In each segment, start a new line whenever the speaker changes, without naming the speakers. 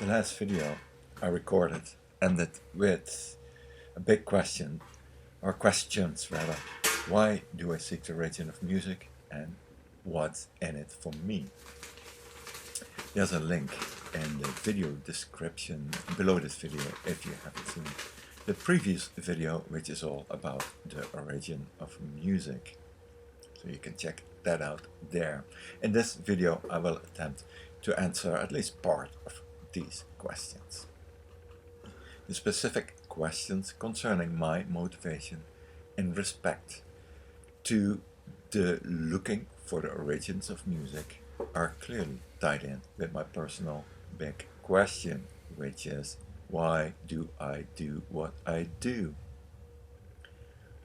The last video I recorded ended with a big question, or questions rather. Why do I seek the origin of music and what's in it for me? There's a link in the video description below this video if you haven't seen the previous video, which is all about the origin of music. So you can check that out there. In this video I will attempt to answer at least part of these questions. The specific questions concerning my motivation in respect to the looking for the origins of music are clearly tied in with my personal big question, which is, why do I do what I do?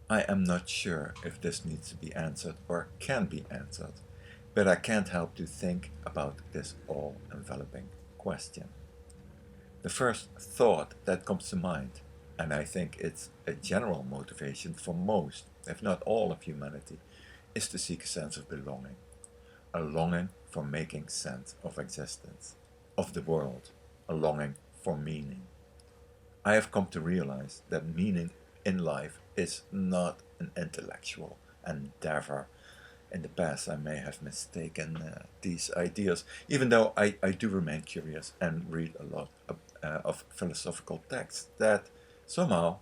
I am not sure if this needs to be answered or can be answered, but I can't help to think about this all-enveloping question. The first thought that comes to mind, and I think it's a general motivation for most, if not all of humanity, is to seek a sense of belonging. A longing for making sense of existence, of the world, a longing for meaning. I have come to realize that meaning in life is not an intellectual endeavor. In the past I may have mistaken these ideas, even though I do remain curious and read a lot of philosophical texts that somehow,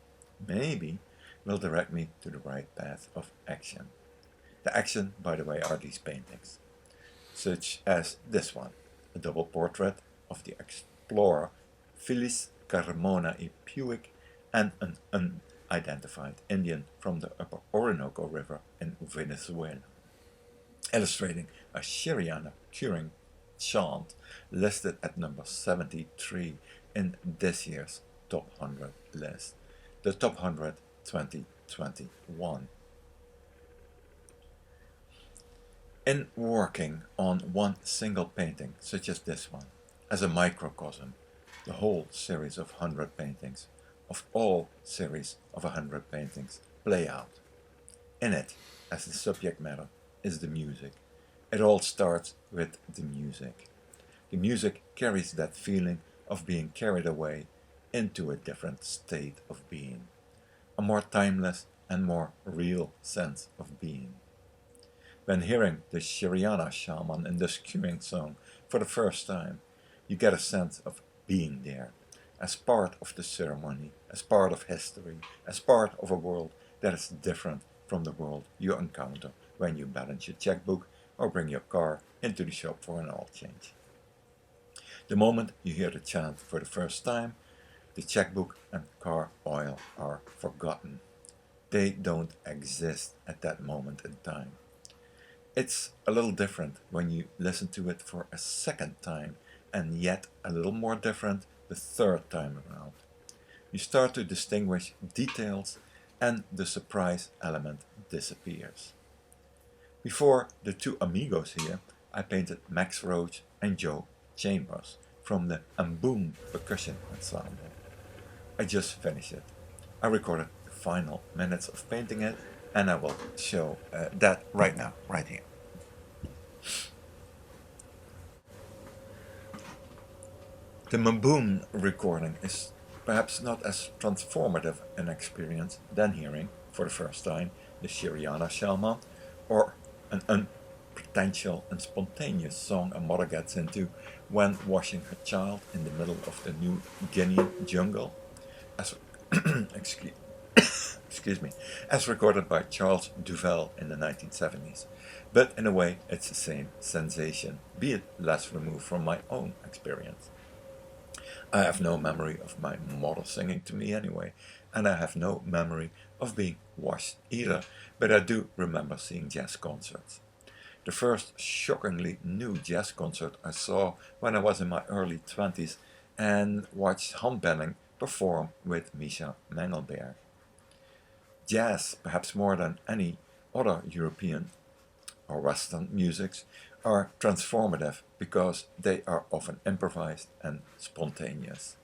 maybe, will direct me to the right path of action. The action, by the way, are these paintings, such as this one, a double portrait of the explorer Feliz Carmona y Puig and an unidentified Indian from the upper Orinoco River in Venezuela, illustrating a Shiriana curing chant listed at number 73 in this year's Top 100 list, the Top 100 2021. In working on one single painting, such as this one, as a microcosm, the whole series of 100 paintings, of all series of 100 paintings, play out. In it, as the subject matter, is the music. It all starts with the music. The music carries that feeling of being carried away into a different state of being, a more timeless and more real sense of being. When hearing the Shiriana shaman in this curing song for the first time, you get a sense of being there, as part of the ceremony, as part of history, as part of a world that is different from the world you encounter when you balance your checkbook or bring your car into the shop for an oil change. The moment you hear the chant for the first time, the checkbook and car oil are forgotten. They don't exist at that moment in time. It's a little different when you listen to it for a second time, and yet a little more different the third time around. You start to distinguish details and the surprise element disappears. Before the two amigos here, I painted Max Roach and Joe Chambers from the Amboom Percussion Ensemble. I just finished it. I recorded the final minutes of painting it, and I will show that right now, right here. The Mamboom recording is perhaps not as transformative an experience than hearing, for the first time, the Shiriana shaman, or an unpretentious and spontaneous song a mother gets into when washing her child in the middle of the New Guinean jungle, as excuse me, as recorded by Charles Duval in the 1970s. But in a way, it's the same sensation, be it less removed from my own experience. I have no memory of my mother singing to me anyway, and I have no memory of being washed either, but I do remember seeing jazz concerts. The first shockingly new jazz concert I saw when I was in my early 20s and watched Han Benning perform with Misha Mengelberg. Jazz, perhaps more than any other European or Western musics, are transformative because they are often improvised and spontaneous.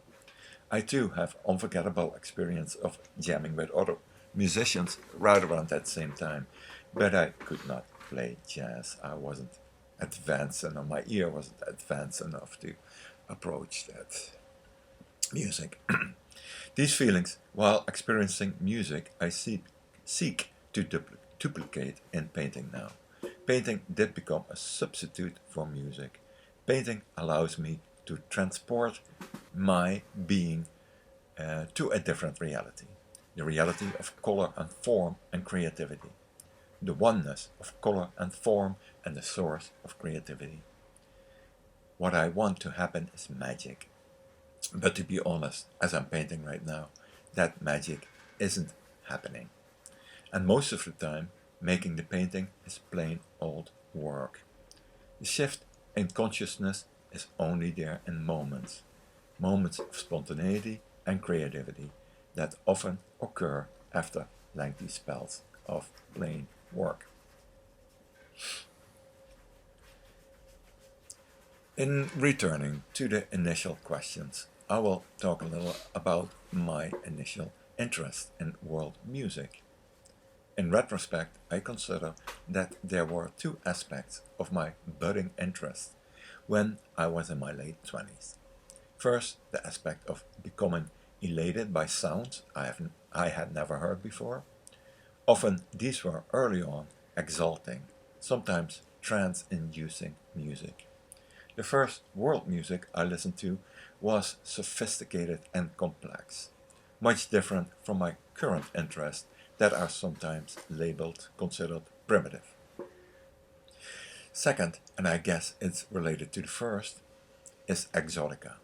I too have unforgettable experience of jamming with other musicians right around that same time, but I could not play jazz. I wasn't advanced enough, my ear wasn't advanced enough to approach that. music. These feelings, while experiencing music, I seek to duplicate in painting now. Painting did become a substitute for music. Painting allows me to transport my being to a different reality. The reality of color and form and creativity. The oneness of color and form and the source of creativity. What I want to happen is magic. But to be honest, as I'm painting right now, that magic isn't happening. And most of the time, making the painting is plain old work. The shift in consciousness is only there in moments. Moments of spontaneity and creativity that often occur after lengthy spells of plain work. In returning to the initial questions, I will talk a little about my initial interest in world music. In retrospect, I consider that there were two aspects of my budding interest when I was in my late 20s. First, the aspect of becoming elated by sounds I had never heard before. Often these were early on exalting, sometimes trance-inducing music. The first world music I listened to was sophisticated and complex, much different from my current interests that are sometimes considered primitive. Second, and I guess it's related to the first, is exotica,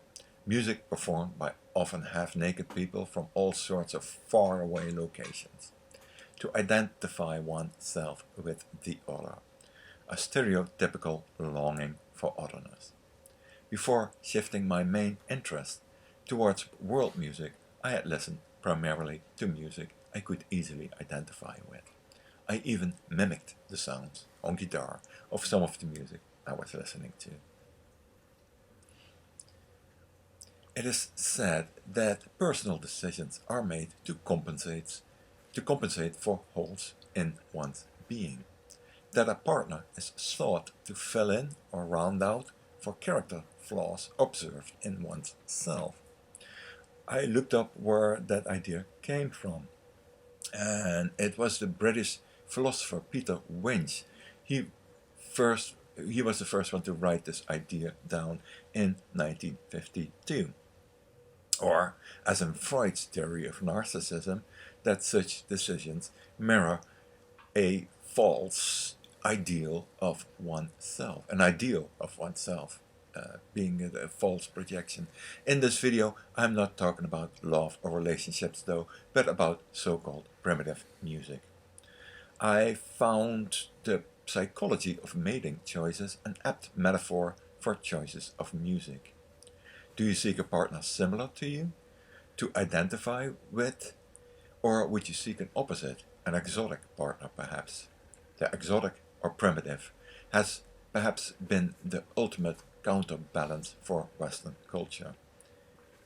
music performed by often half-naked people from all sorts of faraway locations, to identify oneself with the other, a stereotypical longing for otherness. Before shifting my main interest towards world music, I had listened primarily to music I could easily identify with. I even mimicked the sounds on guitar of some of the music I was listening to. It is said that personal decisions are made to compensate for holes in one's being, that a partner is sought to fill in or round out for character flaws observed in one's self. I looked up where that idea came from, and it was the British philosopher Peter Winch. He first he was the first one to write this idea down in 1952. Or, as in Freud's theory of narcissism, that such decisions mirror a false ideal of oneself, an ideal of oneself, being a false projection. In this video, I'm not talking about love or relationships though, but about so-called primitive music. I found the psychology of mating choices an apt metaphor for choices of music. Do you seek a partner similar to you, to identify with, or would you seek an opposite, an exotic partner perhaps? The exotic or primitive has perhaps been the ultimate counterbalance for Western culture.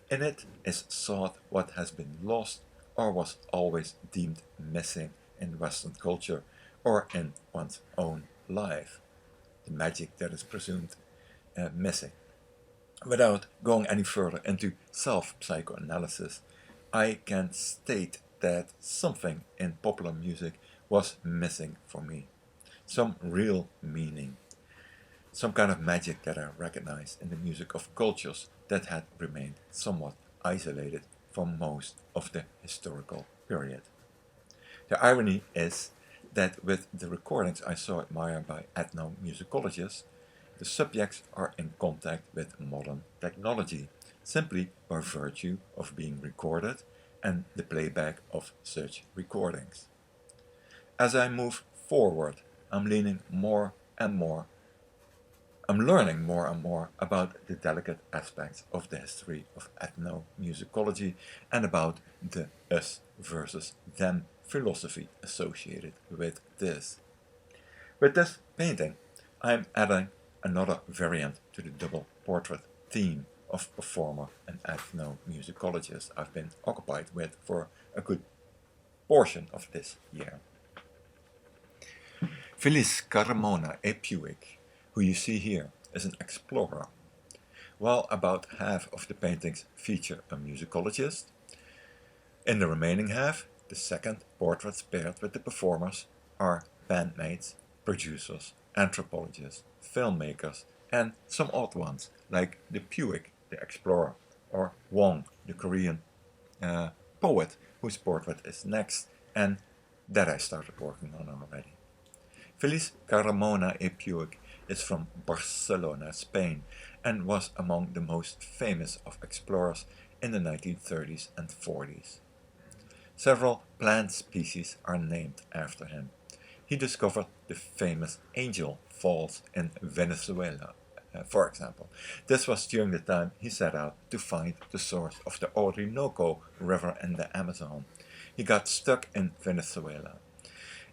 In it is sought what has been lost or was always deemed missing in Western culture or in one's own life, the magic that is presumed missing. Without going any further into self-psychoanalysis, I can state that something in popular music was missing for me. Some real meaning. Some kind of magic that I recognized in the music of cultures that had remained somewhat isolated for most of the historical period. The irony is that with the recordings I so admire by ethnomusicologists, the subjects are in contact with modern technology, simply by virtue of being recorded and the playback of such recordings. As I move forward, I'm learning more and more about the delicate aspects of the history of ethnomusicology and about the us versus them philosophy associated with this. With this painting, I'm adding another variant to the double portrait theme of performer and ethnomusicologist I've been occupied with for a good portion of this year. Phyllis Carmona Epuig, who you see here, is an explorer. while about half of the paintings feature a musicologist. In the remaining half, the second portraits paired with the performers are bandmates, producers, anthropologists, filmmakers, and some odd ones like the Puig, the explorer, or Wong, the Korean poet whose portrait is next and that I started working on already. Feliz Carmona y Puig is from Barcelona, Spain, and was among the most famous of explorers in the 1930s and 40s. Several plant species are named after him. He discovered the famous Angel Falls in Venezuela, for example. This was during the time he set out to find the source of the Orinoco River in the Amazon. He got stuck in Venezuela,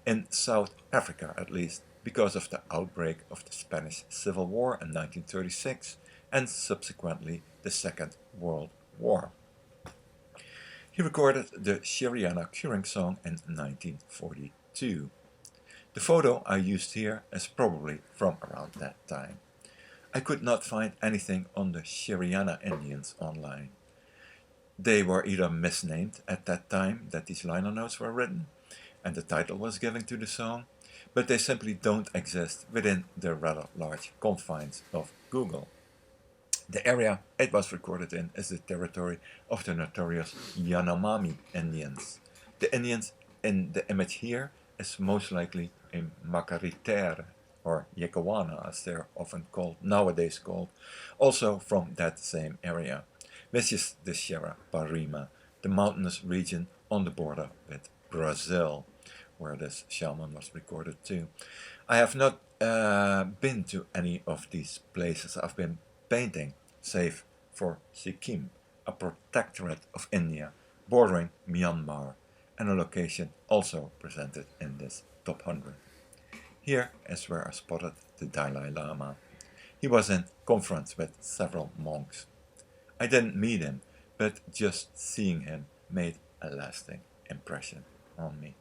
in South Africa at least, because of the outbreak of the Spanish Civil War in 1936 and subsequently the Second World War. He recorded the Sheriana Curing Song in 1942. The photo I used here is probably from around that time. I could not find anything on the Sheriana Indians online. They were either misnamed at that time that these liner notes were written, and the title was given to the song, but they simply don't exist within the rather large confines of Google. The area it was recorded in is the territory of the notorious Yanomami Indians. The Indians in the image here is most likely a Macaritere, or Yekawana as they're often called, nowadays called, also from that same area, which is the Sierra Parima, the mountainous region on the border with Brazil, where this shaman was recorded too. I have not been to any of these places. I've been painting, save for Sikkim, a protectorate of India bordering Myanmar, and a location also presented in this top 100. Here is where I spotted the Dalai Lama. He was in conference with several monks. I didn't meet him, but just seeing him made a lasting impression on me.